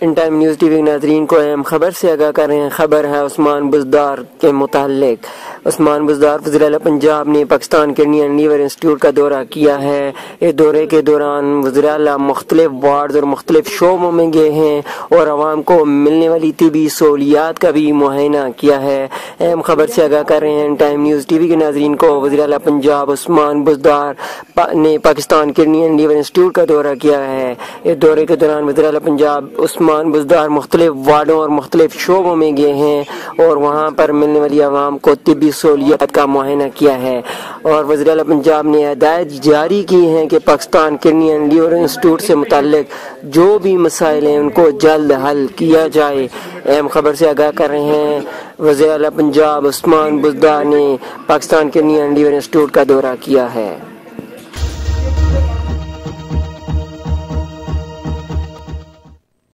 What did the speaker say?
In time news T V ناظرین کو اہم خبر سے آگاہ کر رہے ہیں۔ خبر ہے عثمان بزدار کے متعلق۔ عثمان بزدار وزیر اعلی پنجاب نے پاکستان کرنی اینڈ لیور انسٹیٹیوٹ کا دورہ کیا ہے۔ اس دورے کے دوران وزیر اعلی مختلف وارڈز اور مختلف شعبوں میں گئے ہیں اور عوام کو ملنے والی طبی سہولیات کا بھی معائنہ کیا ہے۔ اہم خبر سے آگاہ کر رہے ہیں in time news T V کے ناظرین کو وزیر اعلی پنجاب عثمان بزدار نے پاکستان کرنی اینڈ لیور انسٹیٹیوٹ کا دورہ کیا ہے۔ اس دورے کے دوران وزیر اعلی پنجاب عثمان بزدار مختلف وارڈوں اور مختلف شعبوں میں گئے ہیں اور وہاں پر ملنے والی عوام کو طبی سہولیات کا معائنہ کیا ہے، اور وزیر اعلی پنجاب نے ہدایت جاری کی ہیں کہ پاکستان کرنی اینڈ لیور انسٹیٹیوٹ سے متعلق جو بھی مسائل ہیں ان کو جلد حل کیا جائے۔ اہم خبر سے آگاہ کر رہے ہیں وزیر اعلی پنجاب عثمان بزدار نے پاکستان کرنی اینڈ لیور انسٹیٹیوٹ کا دورہ کیا ہے۔